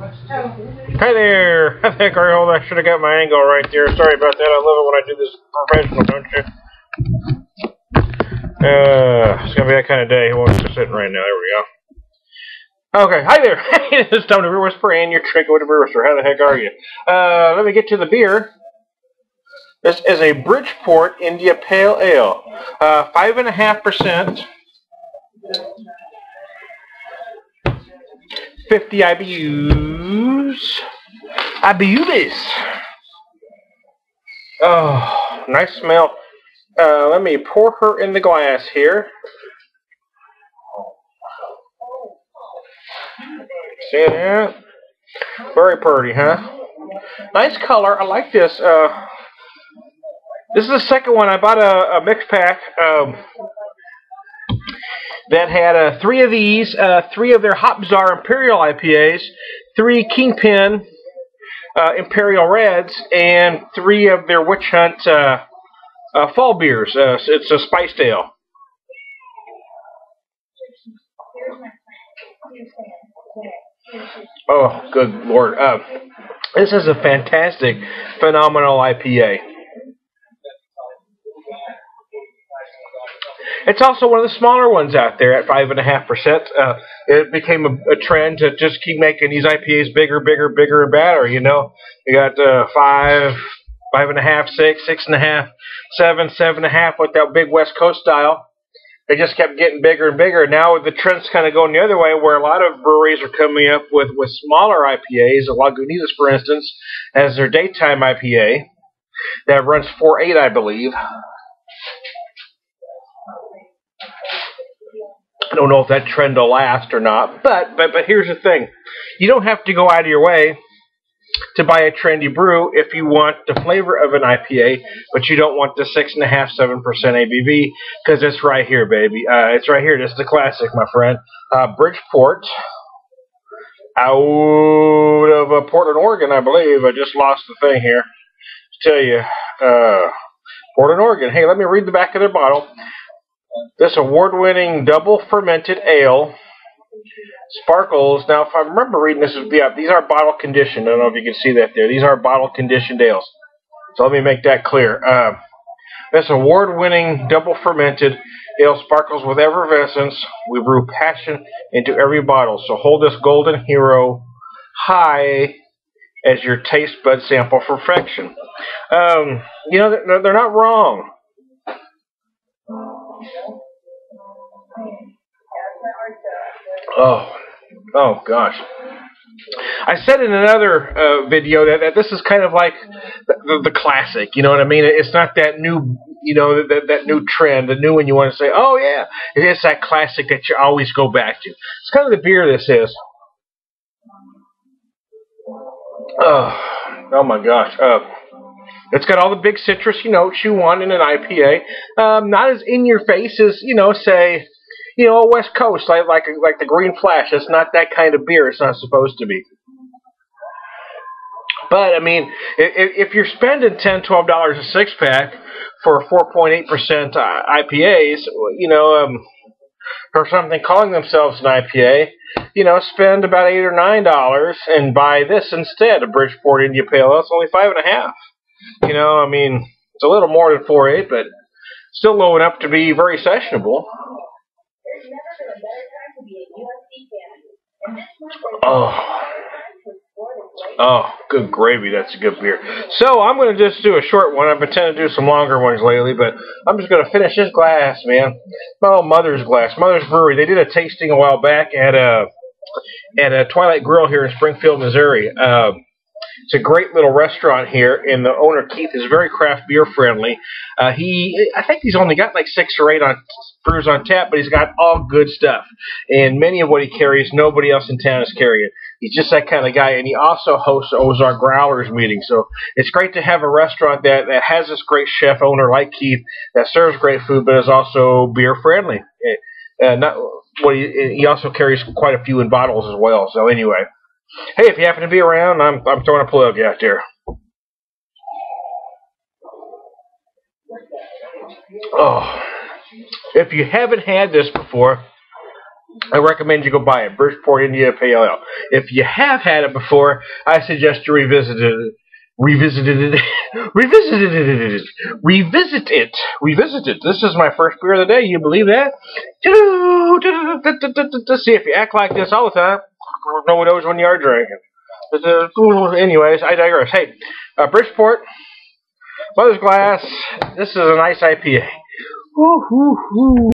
Hi there! I think I should have got my angle right there. Sorry about that. I love it when I do this professional, don't you? It's gonna be that kind of day. Who wants to sit right now? There we go. Okay, hi there. It's time to beer whisper, and you're Trinkin with a beer whisper. How the heck are you? Let me get to the beer. This is a Bridgeport India Pale Ale, 5.5%, 50 IBUs. Oh, nice smell. Let me pour her in the glass here. See that? Very pretty, huh? Nice color. I like this. This is the second one. I bought a mix pack that had 3 of these, 3 of their Hop Czar Imperial IPAs, 3 Kingpin Imperial Reds, and 3 of their Witch Hunt fall beers. It's a spiced ale. Oh, good Lord. This is a fantastic, phenomenal IPA. It's also one of the smaller ones out there at 5.5%. It became a trend to just keep making these IPAs bigger, bigger, bigger, and badder. You know, you got 5, 5.5, 6, 6.5, 7, 7.5 with that big West Coast style. They just kept getting bigger and bigger. Now the trend's kind of going the other way, where a lot of breweries are coming up with smaller IPAs. Lagunitas, for instance, has their daytime IPA that runs 4.8, I believe. I don't know if that trend will last or not, but here's the thing. You don't have to go out of your way to buy a trendy brew if you want the flavor of an IPA, but you don't want the 6.5, 7% ABV, because it's right here, baby. It's right here. This is the classic, my friend. Bridgeport, out of Portland, Oregon, I believe. I just lost the thing here to tell you. Portland, Oregon. Hey, let me read the back of their bottle. This award-winning double fermented ale sparkles. Now, if I remember reading this, these are bottle conditioned. I don't know if you can see that there. These are bottle conditioned ales. So let me make that clear. This award-winning double fermented ale sparkles with effervescence. We brew passion into every bottle. So hold this golden hero high as your taste bud sample perfection. You know, they're not wrong. Oh gosh. I said in another video that this is kind of like the classic, you know what I mean? It's not that new, you know, that new trend, the new one you want to say, oh yeah, it is that classic that you always go back to. It's kind of the beer this is. Oh my gosh. It's got all the big citrusy notes you want in an IPA. Not as in your face as, you know, say, you know, a West Coast, like the Green Flash. It's not that kind of beer. It's not supposed to be. But, I mean, if you're spending $10, $12 a six-pack for 4.8% IPAs, you know, for something calling themselves an IPA, you know, spend about $8 or $9 and buy this instead, a Bridgeport India Pale Ale. It's only 5.5. You know, I mean, it's a little more than 4.8, but still low enough to be very sessionable. Oh, good gravy. That's a good beer. So I'm going to just do a short one. I've been tending to do some longer ones lately, but I'm just going to finish this glass, man. My old Mother's glass. Mother's Brewery. They did a tasting a while back at a Twilight Grille here in Springfield, Missouri. It's a great little restaurant here, and the owner, Keith, is very craft beer friendly. I think he's only got like 6 or 8 brews on tap, but he's got all good stuff. And many of what he carries, nobody else in town is carrying. He's just that kind of guy, and he also hosts Ozark Growlers meeting. So it's great to have a restaurant that has this great chef owner like Keith that serves great food, but is also beer friendly. He also carries quite a few in bottles as well. So anyway. Hey, if you happen to be around, I'm throwing a plug out there. Oh, if you haven't had this before, I recommend you go buy it. Bridgeport, India Pale Ale. If you have had it before, I suggest you revisit it. Revisit it. Revisit it. This is my first beer of the day. You believe that? See, if you act like this all the time, no one knows when you are drinking. Anyways, I digress. Hey, Bridgeport, Mother's Glass. This is a nice IPA. Woo, woo, woo.